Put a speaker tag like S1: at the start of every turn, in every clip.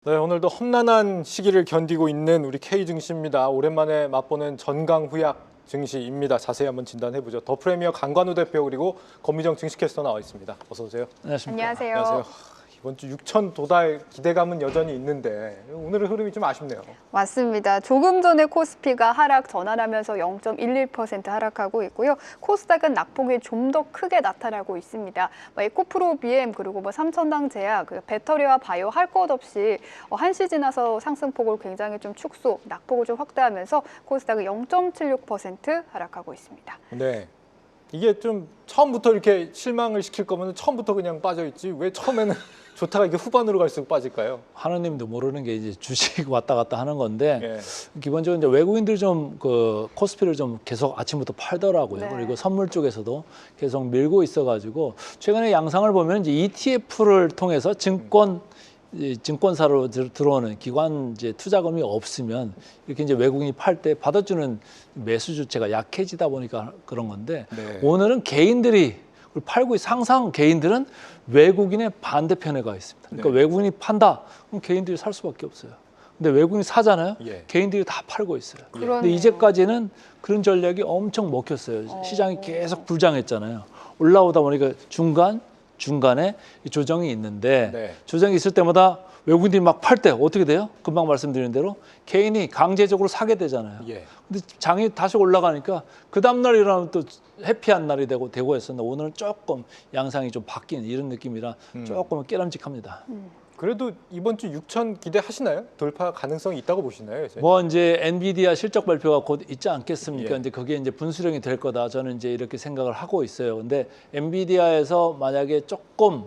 S1: 네, 오늘도 험난한 시기를 견디고 있는 우리 K증시입니다. 오랜만에 맛보는 전강후약 증시입니다. 자세히 한번 진단해보죠. 더 프리미어 강관우 대표 그리고 권미정 증시캐스터 나와 있습니다. 어서 오세요.
S2: 안녕하십니까.
S3: 안녕하세요.
S1: 안녕하세요. 이번 주 6천 도달 기대감은 여전히 있는데 오늘의 흐름이 좀 아쉽네요.
S3: 맞습니다. 조금 전에 코스피가 하락 전환하면서 0.11% 하락하고 있고요. 코스닥은 낙폭이 좀 더 크게 나타나고 있습니다. 에코프로 BM 그리고 삼천당 제약, 배터리와 바이오 할 것 없이 한시 지나서 상승폭을 굉장히 좀 축소, 낙폭을 좀 확대하면서 코스닥은 0.76% 하락하고 있습니다.
S1: 네. 이게 좀 처음부터 이렇게 실망을 시킬 거면 처음부터 그냥 빠져있지 왜 처음에는 좋다가 이게 후반으로 갈수록 빠질까요?
S2: 하느님도 모르는 게 이제 주식 왔다 갔다 하는 건데
S1: 예.
S2: 기본적으로 이제 외국인들이 좀 코스피를 좀 계속 아침부터 팔더라고요.
S3: 네.
S2: 그리고 선물 쪽에서도 계속 밀고 있어가지고 최근에 양상을 보면 이제 ETF를 통해서 증권사로 들어오는 기관 이제 투자금이 없으면 이렇게 이제 외국인이 팔 때 받아주는 매수 주체가 약해지다 보니까 그런 건데
S1: 네.
S2: 오늘은 개인들이 팔고 항상 개인들은 외국인의 반대편에 가 있습니다. 그러니까
S1: 네.
S2: 외국인이 판다, 그럼 개인들이 살 수밖에 없어요. 근데 외국인이 사잖아요.
S1: 예.
S2: 개인들이 다 팔고 있어요.
S3: 그러네요.
S2: 근데 이제까지는 그런 전략이 엄청 먹혔어요. 시장이 계속 불장했잖아요. 올라오다 보니까 중간에 조정이 있는데
S1: 네.
S2: 조정이 있을 때마다 외국인들이 막 팔 때 어떻게 돼요? 금방 말씀드린 대로 개인이 강제적으로 사게 되잖아요.
S1: 예.
S2: 근데 장이 다시 올라가니까 그 다음 날이라면 또 해피한 날이 되고 했었는데 오늘은 조금 양상이 좀 바뀐 이런 느낌이라 조금 깨름직합니다.
S1: 그래도 이번 주 6천 기대하시나요? 돌파 가능성이 있다고 보시나요? 이제?
S2: 뭐 이제 엔비디아 실적 발표가 곧 있지 않겠습니까?
S1: 예.
S2: 이제 그게 이제 분수령이 될 거다. 저는 이제 이렇게 생각을 하고 있어요. 근데 엔비디아에서 만약에 조금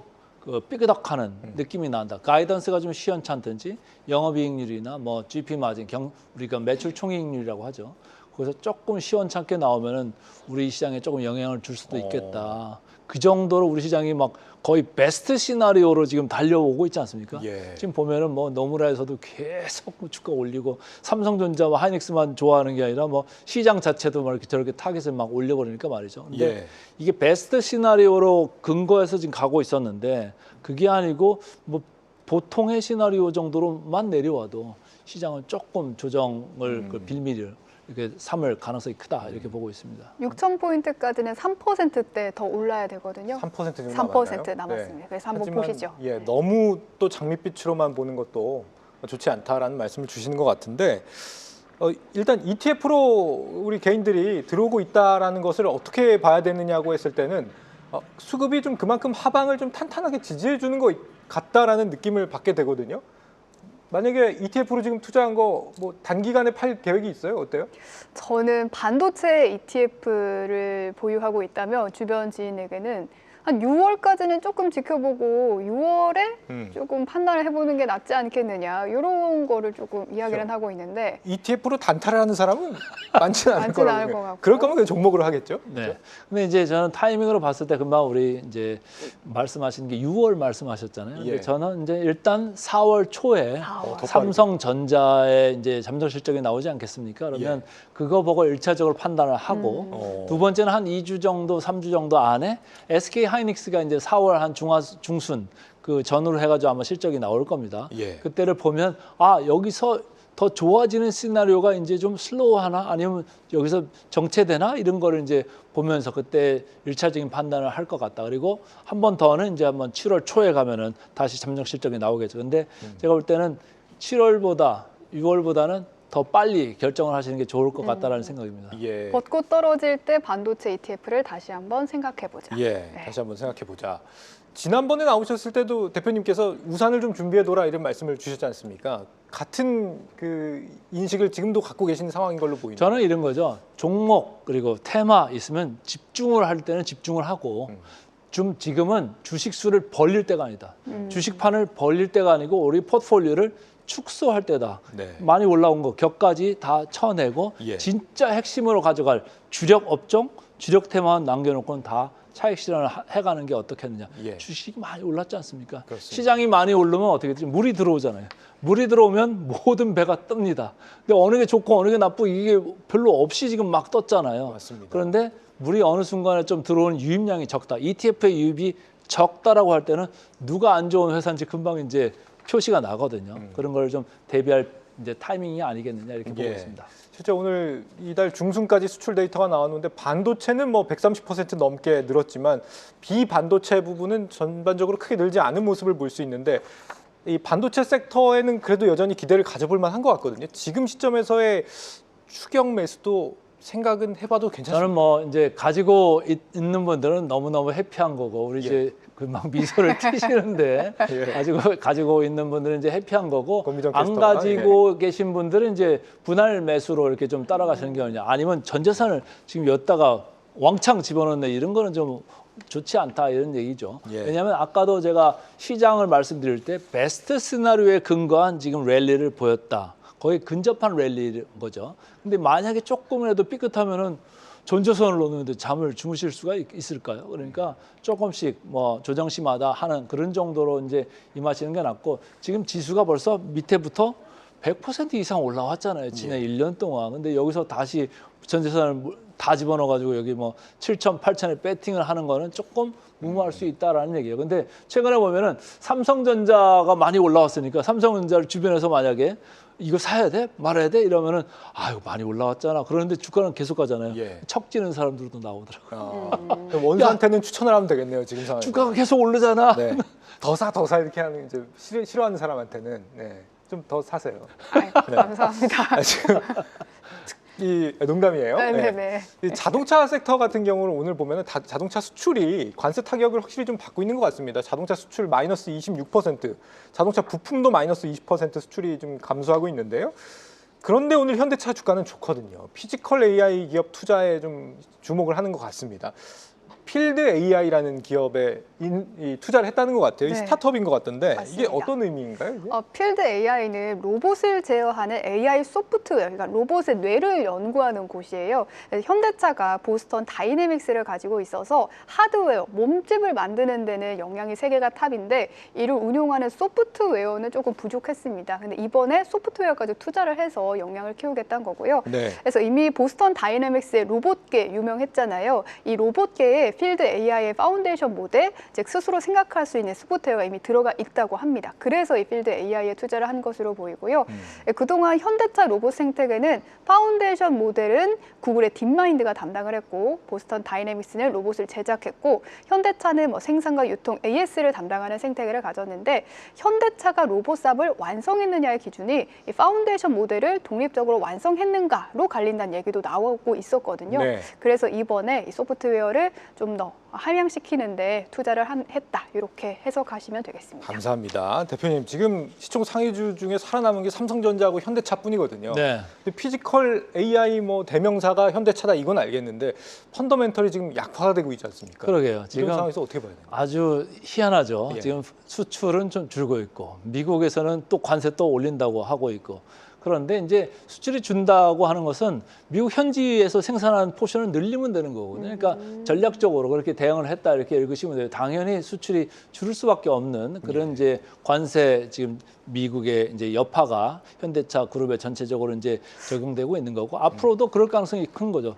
S2: 삐그덕하는 느낌이 난다. 가이던스가 좀 시원찮든지 영업이익률이나 뭐 GP 마진, 우리가 매출 총이익률이라고 하죠. 거기서 조금 시원찮게 나오면은 우리 시장에 조금 영향을 줄 수도 있겠다. 그 정도로 우리 시장이 막 거의 베스트 시나리오로 지금 달려오고 있지 않습니까?
S1: 예.
S2: 지금 보면은 뭐 노무라에서도 계속 주가 올리고 삼성전자와 하이닉스만 좋아하는 게 아니라 뭐 시장 자체도 막 이렇게 저렇게 타겟을 막 올려버리니까 말이죠. 근데
S1: 예.
S2: 이게 베스트 시나리오로 근거해서 지금 가고 있었는데 그게 아니고 뭐 보통의 시나리오 정도로만 내려와도 시장은 조금 조정을 빌미를 이렇게 삼을 가능성이 크다 이렇게 보고 있습니다.
S3: 6,000포인트까지는 3%대 더 올라야 되거든요.
S1: 3% 정도
S3: 3%
S1: 남았나요?
S3: 남았습니다.
S1: 네.
S3: 그래서 한번
S1: 하지만,
S3: 보시죠.
S1: 예, 너무 또 장밋빛으로만 보는 것도 좋지 않다라는 말씀을 주시는 것 같은데 일단 ETF로 우리 개인들이 들어오고 있다라는 것을 어떻게 봐야 되느냐고 했을 때는 수급이 좀 그만큼 하방을 좀 탄탄하게 지지해 주는 것 같다라는 느낌을 받게 되거든요. 만약에 ETF로 지금 투자한 거 뭐 단기간에 팔 계획이 있어요? 어때요?
S3: 저는 반도체 ETF를 보유하고 있다면 주변 지인에게는 한 6월까지는 조금 지켜보고 6월에 조금 판단을 해보는 게 낫지 않겠느냐 이런 거를 조금 이야기를 하고 있는데
S1: ETF로 단타를 하는 사람은 많지는 않을
S3: 많지는 않을
S1: 거라고
S3: 것
S1: 생각해요.
S3: 같고.
S1: 그럴 거면 그냥 종목으로 하겠죠?
S2: 네. 근데 이제 저는 타이밍으로 봤을 때 금방 우리 이제 말씀하신 게 6월 말씀하셨잖아요. 근데
S1: 예.
S2: 저는 이제 일단 4월 초에
S1: 더
S2: 삼성전자의 이제 잠정 실적이 나오지 않겠습니까? 그러면 그거 보고 1차적으로 판단을 하고 두 번째는 한 2주 정도, 3주 정도 안에 SK 하이닉스가 이제 4월 한 중순 그 전후로 해가지고 아마 실적이 나올 겁니다.
S1: 예.
S2: 그때를 보면 여기서 더 좋아지는 시나리오가 이제 좀 슬로우하나 아니면 여기서 정체되나 이런 거를 이제 보면서 그때 1차적인 판단을 할 것 같다. 그리고 한 번 더는 이제 한번 7월 초에 가면은 다시 잠정 실적이 나오겠죠. 근데 제가 볼 때는 7월보다 6월보다는 더 빨리 결정을 하시는 게 좋을 것 같다라는 생각입니다.
S1: 예.
S3: 벚꽃 떨어질 때 반도체 ETF를 다시 한번 생각해보자.
S1: 예.
S3: 네.
S1: 다시 한번 생각해 보자. 지난번에 나오셨을 때도 대표님께서 우산을 좀 준비해둬라 이런 말씀을 주셨지 않습니까? 같은 그 인식을 지금도 갖고 계시는 상황인 걸로 보이네요.
S2: 저는 이런 거죠. 종목 그리고 테마 있으면 집중을 할 때는 집중을 하고 지금은 주식 수를 벌릴 때가 아니다. 주식판을 벌릴 때가 아니고 우리 포트폴리오를 축소할 때다.
S1: 네.
S2: 많이 올라온 거 격까지 다 쳐내고
S1: 예.
S2: 진짜 핵심으로 가져갈 주력 업종, 주력 테마만 남겨놓고는 다 차익 실현을 해가는 게 어떻겠느냐.
S1: 예.
S2: 주식이 많이 올랐지 않습니까?
S1: 그렇습니다.
S2: 시장이 많이 오르면 어떻게 되지? 물이 들어오잖아요. 물이 들어오면 모든 배가 뜹니다. 근데 어느 게 좋고 어느 게 나쁘고 이게 별로 없이 지금 막 떴잖아요.
S1: 맞습니다.
S2: 그런데 물이 어느 순간에 좀 들어오는 유입량이 적다. ETF의 유입이 적다라고 할 때는 누가 안 좋은 회사인지 금방 이제 표시가 나거든요. 그런 걸 좀 대비할 이제 타이밍이 아니겠느냐 이렇게 보고
S1: 예.
S2: 있습니다.
S1: 실제 오늘 이달 중순까지 수출 데이터가 나왔는데 반도체는 뭐 130% 넘게 늘었지만 비반도체 부분은 전반적으로 크게 늘지 않은 모습을 볼 수 있는데 이 반도체 섹터에는 그래도 여전히 기대를 가져볼 만한 것 같거든요. 지금 시점에서의 추격 매수도 생각은 해봐도 괜찮습니다.
S2: 저는 뭐 이제 가지고 있는 분들은 너무너무 해피한 거고 우리 이제 막 미소를 띠시는데 가지고 있는 분들은 이제 해피한 거고
S1: 권미정
S2: 안
S1: 캐스터가,
S2: 가지고 계신 분들은 이제 분할 매수로 이렇게 좀 따라가시는 게 아니냐 아니면 전 재산을 지금 였다가 왕창 집어넣는 이런 거는 좀 좋지 않다 이런 얘기죠.
S1: 예.
S2: 왜냐하면 아까도 제가 시장을 말씀드릴 때 베스트 시나리오에 근거한 지금 랠리를 보였다. 거의 근접한 랠리인 거죠. 근데 만약에 조금이라도 삐끗하면은 전재산을 넣는데 잠을 주무실 수가 있을까요? 그러니까 조금씩 뭐 조정시마다 하는 그런 정도로 이제 임하시는 게 낫고 지금 지수가 벌써 밑에부터 100% 이상 올라왔잖아요. 지난 1년 동안. 근데 여기서 다시 전 재산을 다 집어넣어 가지고 여기 뭐 7천, 8천에 배팅을 하는 거는 조금 무모할 수 있다라는 얘기예요. 근데 최근에 보면은 삼성전자가 많이 올라왔으니까 삼성전자를 주변에서 만약에 이거 사야 돼? 말아야 돼? 이러면은 아유 많이 올라왔잖아. 그런데 주가는 계속 가잖아요.
S1: 예.
S2: 척지는 사람들도 나오더라고요.
S1: 그럼 원수한테는 추천을 하면 되겠네요. 지금 상황에.
S2: 주가가 계속 오르잖아.
S1: 네. 더 사 이렇게 하는 이제 싫어하는 사람한테는 네. 좀 더 사세요.
S3: 아이고, 감사합니다.
S1: 지금 이 농담이에요.
S3: 네네네.
S1: 이 자동차 섹터 같은 경우는 오늘 보면은 자동차 수출이 관세 타격을 확실히 좀 받고 있는 것 같습니다. 자동차 수출 마이너스 26%, 자동차 부품도 마이너스 20% 수출이 좀 감소하고 있는데요. 그런데 오늘 현대차 주가는 좋거든요. 피지컬 AI 기업 투자에 좀 주목을 하는 것 같습니다. 필드 AI라는 기업에 이 투자를 했다는 것 같아요. 이
S3: 네.
S1: 스타트업인 것 같던데
S3: 맞습니다.
S1: 이게 어떤 의미인가요? 이게?
S3: 필드 AI는 로봇을 제어하는 AI 소프트웨어, 그러니까 로봇의 뇌를 연구하는 곳이에요. 현대차가 보스턴 다이내믹스를 가지고 있어서 하드웨어, 몸집을 만드는 데는 영향이 세계가 탑인데 이를 운용하는 소프트웨어는 조금 부족했습니다. 근데 이번에 소프트웨어까지 투자를 해서 역량을 키우겠다는 거고요.
S1: 네.
S3: 그래서 이미 보스턴 다이내믹스의 로봇계 유명했잖아요. 이 로봇계에 필드 AI의 파운데이션 모델, 즉 스스로 생각할 수 있는 소프트웨어가 이미 들어가 있다고 합니다. 그래서 이 필드 AI에 투자를 한 것으로 보이고요. 그동안 현대차 로봇 생태계는 파운데이션 모델은 구글의 딥마인드가 담당을 했고 보스턴 다이내믹스는 로봇을 제작했고 현대차는 뭐 생산과 유통 AS를 담당하는 생태계를 가졌는데 현대차가 로봇삽을 완성했느냐의 기준이 이 파운데이션 모델을 독립적으로 완성했는가로 갈린다는 얘기도 나오고 있었거든요.
S1: 네.
S3: 그래서 이번에 이 소프트웨어를 좀 더 함양시키는데 투자를 했다. 이렇게 해석하시면 되겠습니다.
S1: 감사합니다. 대표님, 지금 시총 상위주 중에 살아남은 게 삼성전자하고 현대차뿐이거든요.
S2: 네.
S1: 근데 피지컬 AI 뭐 대명사가 현대차다 이건 알겠는데 펀더멘털이 지금 약화가 되고 있지 않습니까?
S2: 그러게요.
S1: 이런
S2: 지금
S1: 상황에서 어떻게 봐야 되나요?
S2: 아주 희한하죠.
S1: 예.
S2: 지금 수출은 좀 줄고 있고 미국에서는 또 관세 또 올린다고 하고 있고 그런데 이제 수출이 준다고 하는 것은 미국 현지에서 생산하는 포션을 늘리면 되는 거거든요. 그러니까 전략적으로 그렇게 대응을 했다 이렇게 읽으시면 돼요. 당연히 수출이 줄을 수밖에 없는 그런 이제 관세 지금 미국의 이제 여파가 현대차 그룹에 전체적으로 이제 적용되고 있는 거고 앞으로도 그럴 가능성이 큰 거죠.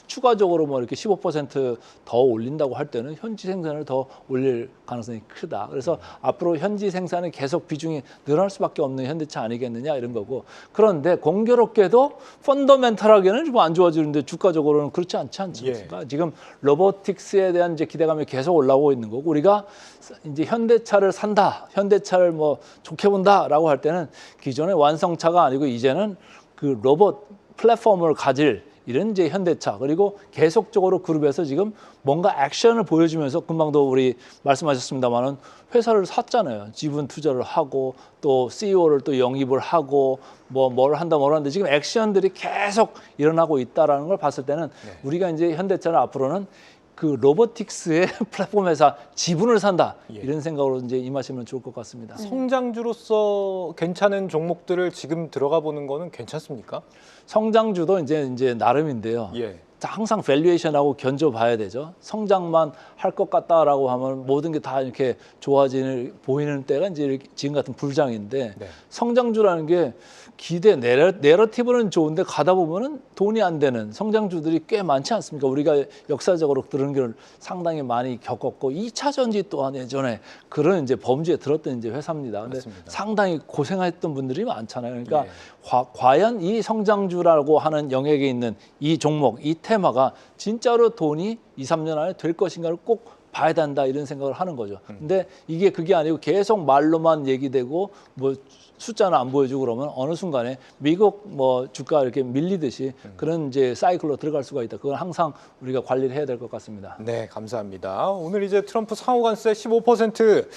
S2: 추가적으로 뭐 이렇게 15%더 올린다고 할 때는 현지 생산을 더 올릴 가능성이 크다. 그래서 앞으로 현지 생산은 계속 비중이 늘어날 수밖에 없는 현대차 아니겠느냐 이런 거고. 그런데 공교롭게도 펀더멘탈하게는 좀 안 좋아지는데 주가적으로는 그렇지 않지 않습니까? 지금 로보틱스에 대한 이제 기대감이 계속 올라오고 있는 거고 우리가 이제 현대차를 산다, 현대차를 뭐 좋게 본다라고 할 때는 기존의 완성차가 아니고 이제는 그 로봇 플랫폼을 가질 이런 이제 현대차 그리고 계속적으로 그룹에서 지금 뭔가 액션을 보여주면서 금방도 우리 말씀하셨습니다만은 회사를 샀잖아요. 지분 투자를 하고 또 CEO를 또 영입을 하고 뭘 한다 하는데 지금 액션들이 계속 일어나고 있다라는 걸 봤을 때는 우리가 이제 현대차는 앞으로는 그 로보틱스의 플랫폼 회사 지분을 산다 이런 생각으로 이제 임하시면 좋을 것 같습니다.
S1: 성장주로서 괜찮은 종목들을 지금 들어가 보는 거는 괜찮습니까?
S2: 성장주도 이제 나름인데요.
S1: 예.
S2: 항상 밸류에이션하고 견줘봐야 되죠. 성장만 할 것 같다라고 하면 모든 게 다 이렇게 좋아지는 보이는 때가 이제 이렇게 지금 같은 불장인데
S1: 네.
S2: 성장주라는 게 기대 내러티브는 좋은데 가다 보면은 돈이 안 되는 성장주들이 꽤 많지 않습니까? 우리가 역사적으로 그런 걸 상당히 많이 겪었고 2차 전지 또한 예전에 그런 이제 범주에 들었던 이제 회사입니다. 근데
S1: 맞습니다.
S2: 상당히 고생했던 분들이 많잖아요. 그러니까
S1: 예.
S2: 과연 이 성장주라고 하는 영역에 있는 이 종목, 이 테마가 진짜로 돈이 2, 3년 안에 될 것인가를 꼭 봐야 된다 이런 생각을 하는 거죠. 근데 이게 그게 아니고 계속 말로만 얘기되고 뭐 숫자는 안 보여주고 그러면 어느 순간에 미국 뭐 주가 이렇게 밀리듯이 그런 이제 사이클로 들어갈 수가 있다. 그건 항상 우리가 관리를 해야 될 것 같습니다.
S1: 네, 감사합니다. 오늘 이제 트럼프 상호 관세 15%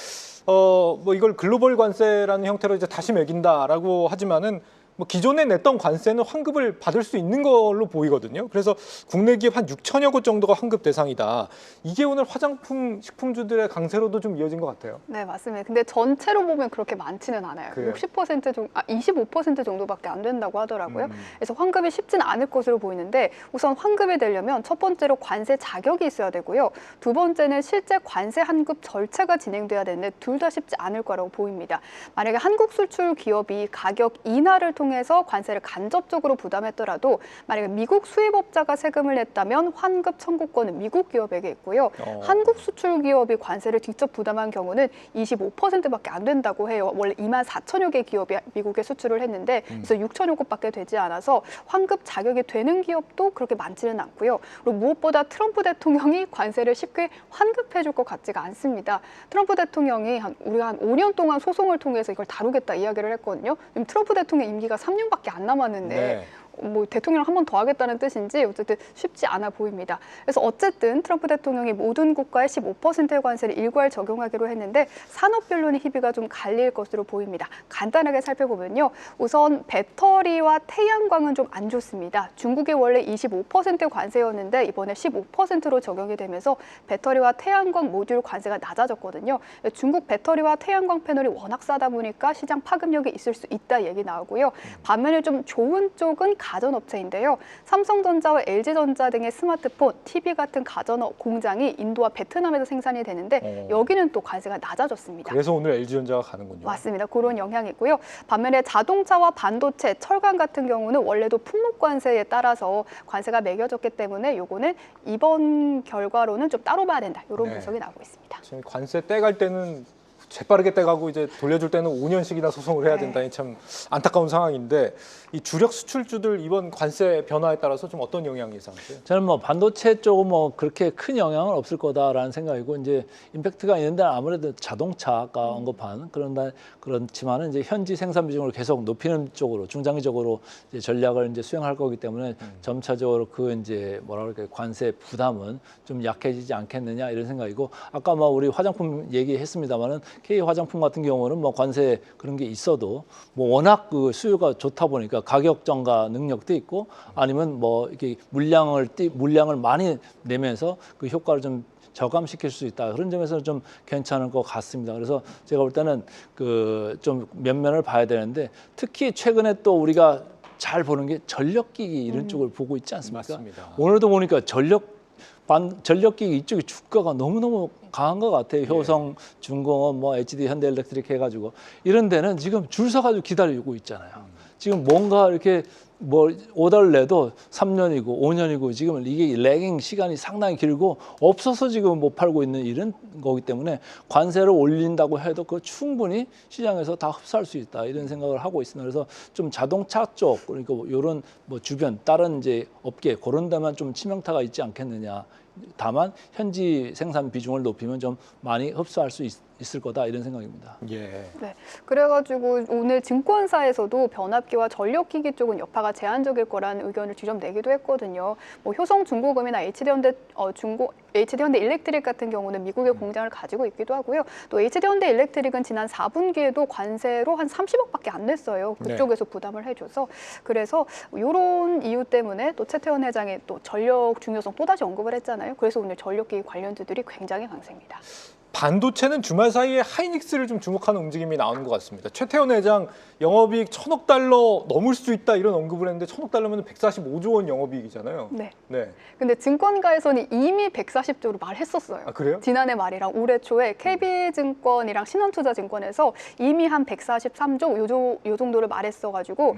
S1: 뭐 이걸 글로벌 관세라는 형태로 이제 다시 매긴다라고 하지만은 뭐 기존에 냈던 관세는 환급을 받을 수 있는 걸로 보이거든요. 그래서 국내 기업 한 6천여 곳 정도가 환급 대상이다. 이게 오늘 화장품 식품주들의 강세로도 좀 이어진 것 같아요.
S3: 네, 맞습니다. 근데 전체로 보면 그렇게 많지는 않아요.
S1: 그래요?
S3: 60% 정도, 25% 정도밖에 안 된다고 하더라고요. 그래서 환급이 쉽진 않을 것으로 보이는데 우선 환급이 되려면 첫 번째로 관세 자격이 있어야 되고요. 두 번째는 실제 관세 환급 절차가 진행돼야 되는데 둘 다 쉽지 않을 거라고 보입니다. 만약에 한국 수출 기업이 가격 인하를 통해서 관세를 간접적으로 부담했더라도 만약에 미국 수입업자가 세금을 냈다면 환급 청구권은 미국 기업에게 있고요. 한국 수출 기업이 관세를 직접 부담한 경우는 25%밖에 안 된다고 해요. 원래 24,000여 개 기업이 미국에 수출을 했는데 그래서 6,000여 곳밖에 되지 않아서 환급 자격이 되는 기업도 그렇게 많지는 않고요. 그리고 무엇보다 트럼프 대통령이 관세를 쉽게 환급해 줄 것 같지가 않습니다. 트럼프 대통령이 우리가 한 5년 동안 소송을 통해서 이걸 다루겠다 이야기를 했거든요. 지금 트럼프 대통령 임기가 3년밖에 안 남았는데
S1: 네.
S3: 뭐 대통령 한 번 더 하겠다는 뜻인지 어쨌든 쉽지 않아 보입니다. 그래서 어쨌든 트럼프 대통령이 모든 국가에 15%의 관세를 일괄 적용하기로 했는데 산업별로는 희비가 좀 갈릴 것으로 보입니다. 간단하게 살펴보면요. 우선 배터리와 태양광은 좀 안 좋습니다. 중국이 원래 25% 관세였는데 이번에 15%로 적용이 되면서 배터리와 태양광 모듈 관세가 낮아졌거든요. 중국 배터리와 태양광 패널이 워낙 싸다 보니까 시장 파급력이 있을 수 있다 얘기 나오고요. 반면에 좀 좋은 쪽은 가전업체인데요. 삼성전자와 LG전자 등의 스마트폰, TV 같은 가전 공장이 인도와 베트남에서 생산이 되는데 여기는 또 관세가 낮아졌습니다.
S1: 그래서 오늘 LG전자가 가는군요.
S3: 맞습니다. 그런 영향이고요. 반면에 자동차와 반도체, 철강 같은 경우는 원래도 품목 관세에 따라서 관세가 매겨졌기 때문에 요거는 이번 결과로는 좀 따로 봐야 된다. 이런
S1: 네.
S3: 분석이 나오고 있습니다.
S1: 지금 관세 떼갈 때는 재빠르게 떼가고 이제 돌려줄 때는 5년씩이나 소송을 해야 된다니 참 안타까운 상황인데 이 주력 수출주들 이번 관세 변화에 따라서 좀 어떤 영향 예상하세요?
S2: 저는 뭐 반도체 쪽은 뭐 그렇게 큰 영향은 없을 거다라는 생각이고 이제 임팩트가 있는데 아무래도 자동차 아까 언급한 그렇지만은 이제 현지 생산 비중을 계속 높이는 쪽으로 중장기적으로 이제 전략을 이제 수행할 거기 때문에 점차적으로 그 이제 뭐라 그럴까 관세 부담은 좀 약해지지 않겠느냐 이런 생각이고 아까 뭐 우리 화장품 얘기했습니다만은 K 화장품 같은 경우는 뭐 관세 그런 게 있어도 뭐 워낙 그 수요가 좋다 보니까 가격 정가 능력도 있고 아니면 뭐 이렇게 물량을 많이 내면서 그 효과를 좀 저감시킬 수 있다. 그런 점에서는 좀 괜찮은 것 같습니다. 그래서 제가 볼 때는 그 좀 면면을 봐야 되는데 특히 최근에 또 우리가 잘 보는 게 전력기기 이런 쪽을 보고 있지 않습니까?
S1: 맞습니다.
S2: 오늘도 보니까 전력기기 이쪽이 주가가 너무너무 강한 것 같아요. 효성, 중공업, 뭐 HD, 현대일렉트릭 해가지고 이런 데는 지금 줄 서가지고 기다리고 있잖아요. 지금 뭔가 이렇게 뭐 오더를 내도 3년이고 5년이고 지금 이게 레깅 시간이 상당히 길고 없어서 지금 못 팔고 있는 이런 거기 때문에 관세를 올린다고 해도 그 충분히 시장에서 다 흡수할 수 있다 이런 생각을 하고 있습니다. 그래서 좀 자동차 쪽 그러니까 이런 뭐 주변 다른 이제 업계 그런 데만 좀 치명타가 있지 않겠느냐. 다만 현지 생산 비중을 높이면 좀 많이 흡수할 수 있을 거다 이런 생각입니다.
S1: 예.
S3: 네, 그래가지고 오늘 증권사에서도 변압기와 전력기기 쪽은 여파가 제한적일 거라는 의견을 직접 내기도 했거든요. 뭐 효성중공업이나 HD현대 일렉트릭 같은 경우는 미국의 공장을 가지고 있기도 하고요. 또 HD현대 일렉트릭은 지난 4분기에도 관세로 한 30억밖에 안 냈어요. 그쪽에서 부담을 해줘서 그래서 이런 이유 때문에 또 최태원 회장이 또 전력 중요성 또다시 언급을 했잖아요. 그래서 오늘 전력기기 관련주들이 굉장히 강세입니다.
S1: 반도체는 주말 사이에 하이닉스를 좀 주목하는 움직임이 나오는 것 같습니다. 최태원 회장 영업이익 1,000억 달러 넘을 수 있다 이런 언급을 했는데 1,000억 달러면 145조 원 영업이익이잖아요.
S3: 네.
S1: 네.
S3: 근데 증권가에서는 이미 140조로 말했었어요.
S1: 아, 그래요?
S3: 지난해 말이랑 올해 초에 KB증권이랑 신한투자증권에서 이미 한 143조 요 정도를 말했어가지고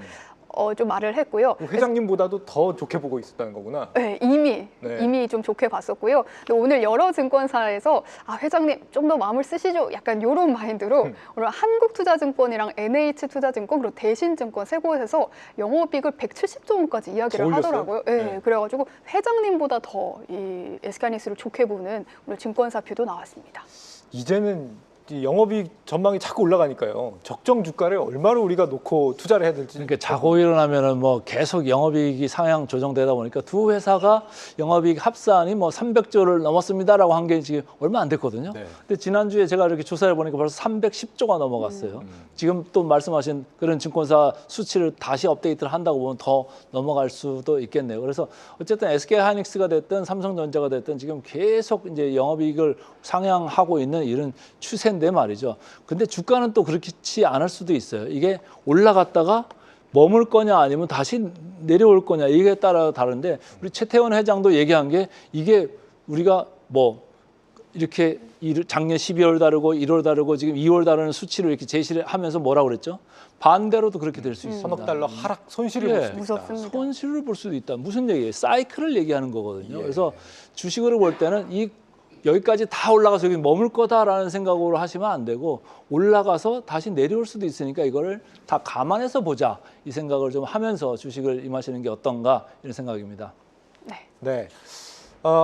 S3: 좀 말을 했고요.
S1: 회장님보다도 더 좋게 보고 있었다는 거구나.
S3: 네,
S1: 네.
S3: 이미 좀 좋게 봤었고요. 근데 오늘 여러 증권사에서 회장님 좀 더 마음을 쓰시죠. 약간 이런 마인드로 오늘 한국투자증권이랑 NH투자증권 그리고 대신증권 세 곳에서 영업이익을 170조 원까지 이야기를
S1: 더 올렸어요?
S3: 하더라고요. 네,
S1: 네.
S3: 그래가지고 회장님보다 더 이 SK하이닉스를 좋게 보는 오늘 증권사표도 나왔습니다.
S1: 이제는 이 영업이익 전망이 자꾸 올라가니까요. 적정 주가를 얼마로 우리가 놓고 투자를 해야 될지.
S2: 그러니까 자고 일어나면은 뭐 계속 영업이익이 상향 조정되다 보니까 두 회사가 영업이익 합산이 뭐 300조를 넘었습니다라고 한 게 지금 얼마 안 됐거든요.
S1: 네.
S2: 근데 지난주에 제가 이렇게 조사해 보니까 벌써 310조가 넘어갔어요. 지금 또 말씀하신 그런 증권사 수치를 다시 업데이트를 한다고 보면 더 넘어갈 수도 있겠네요. 그래서 어쨌든 SK하이닉스가 됐든 삼성전자가 됐든 지금 계속 이제 영업이익을 상향하고 있는 이런 추세인데 말이죠. 근데 주가는 또 그렇지 않을 수도 있어요. 이게 올라갔다가 머물 거냐 아니면 다시 내려올 거냐 이게 따라 다른데 우리 최태원 회장도 얘기한 게 이게 우리가 뭐 이렇게 작년 12월 다르고 1월 다르고 지금 2월 다르는 수치를 이렇게 제시를 하면서 뭐라고 그랬죠? 반대로도 그렇게 될 수 있습니다.
S1: 1,000억 달러 하락 손실을
S2: 예.
S1: 볼 수도 있다.
S3: 무섭습니다.
S2: 손실을 볼 수도 있다. 무슨 얘기예요? 사이클을 얘기하는 거거든요.
S1: 예.
S2: 그래서 주식으로 볼 때는 여기까지 다 올라가서 여기 머물 거다라는 생각으로 하시면 안 되고 올라가서 다시 내려올 수도 있으니까 이거를 다 감안해서 보자 이 생각을 좀 하면서 주식을 임하시는 게 어떤가 이런 생각입니다.
S3: 네.
S1: 네.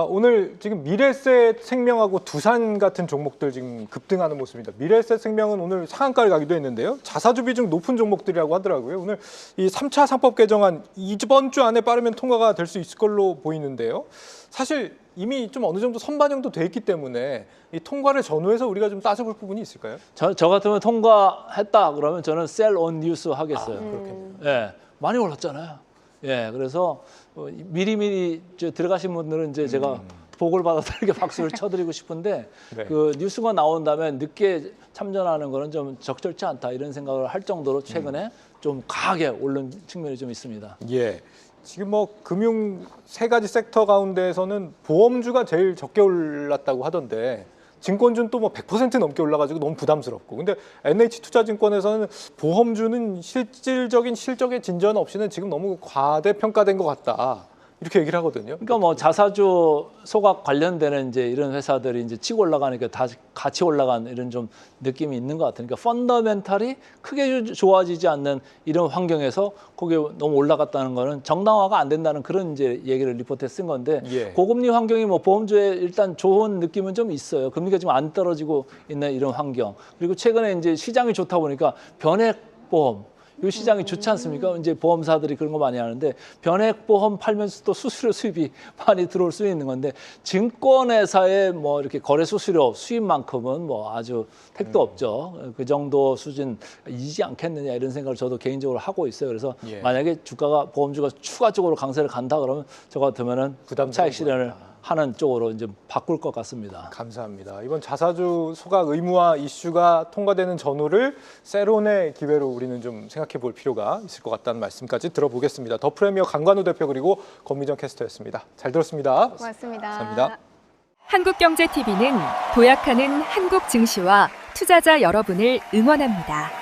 S1: 오늘 지금 미래에셋 생명하고 두산 같은 종목들 지금 급등하는 모습입니다. 미래에셋 생명은 오늘 상한가를 가기도 했는데요. 자사주 비중 높은 종목들이라고 하더라고요. 오늘 이 3차 상법 개정안 이번 주 안에 빠르면 통과가 될 수 있을 걸로 보이는데요. 사실 이미 좀 어느 정도 선반영도 돼 있기 때문에 이 통과를 전후해서 우리가 좀 따져볼 부분이 있을까요?
S2: 저 같으면 통과했다 그러면 저는 셀 온 뉴스 하겠어요.
S1: 그렇겠네요.
S2: 예, 많이 올랐잖아요. 예, 그래서 미리미리 들어가신 분들은 이제 제가 복을 받아서 이렇게 박수를 쳐드리고 싶은데
S1: 네.
S2: 그 뉴스가 나온 다음에 늦게 참전하는 거는 좀 적절치 않다 이런 생각을 할 정도로 최근에 좀 강하게 오른 측면이 좀 있습니다.
S1: 예. 지금 뭐 금융 세 가지 섹터 가운데에서는 보험주가 제일 적게 올랐다고 하던데 증권주는 또 뭐 100% 넘게 올라가지고 너무 부담스럽고 근데 NH투자증권에서는 보험주는 실질적인 실적의 진전 없이는 지금 너무 과대평가된 것 같다 이렇게 얘기를 하거든요.
S2: 그러니까 뭐 자사주 소각 관련되는 이제 이런 회사들이 이제 치고 올라가니까 다 같이 올라가는 이런 좀 느낌이 있는 것 같으니까 펀더멘탈이 크게 좋아지지 않는 이런 환경에서 거기에 너무 올라갔다는 거는 정당화가 안 된다는 그런 이제 얘기를 리포트에 쓴 건데
S1: 예.
S2: 고금리 환경이 뭐 보험주에 일단 좋은 느낌은 좀 있어요. 금리가 지금 안 떨어지고 있는 이런 환경. 그리고 최근에 이제 시장이 좋다 보니까 변액보험 이 시장이 좋지 않습니까? 이제 보험사들이 그런 거 많이 하는데 변액보험 팔면서 또 수수료 수입이 많이 들어올 수 있는 건데 증권회사의 뭐 이렇게 거래 수수료 수입만큼은 뭐 아주 택도 없죠. 그 정도 수준이지 않겠느냐 이런 생각을 저도 개인적으로 하고 있어요. 그래서
S1: 예.
S2: 만약에 주가가 보험주가 추가적으로 강세를 간다 그러면 저 같으면은
S1: 부담스러운
S2: 차익 실현을
S1: 거다.
S2: 하는 쪽으로 이제 바꿀 것 같습니다.
S1: 감사합니다. 이번 자사주 소각 의무화 이슈가 통과되는 전후를 세론의 기회로 우리는 좀 생각해 볼 필요가 있을 것 같다는 말씀까지 들어보겠습니다. 더 프레미어 강관우 대표 그리고 권미정 캐스터였습니다. 잘 들었습니다.
S3: 고맙습니다.
S1: 감사합니다.
S4: 한국경제TV는 도약하는 한국 증시와 투자자 여러분을 응원합니다.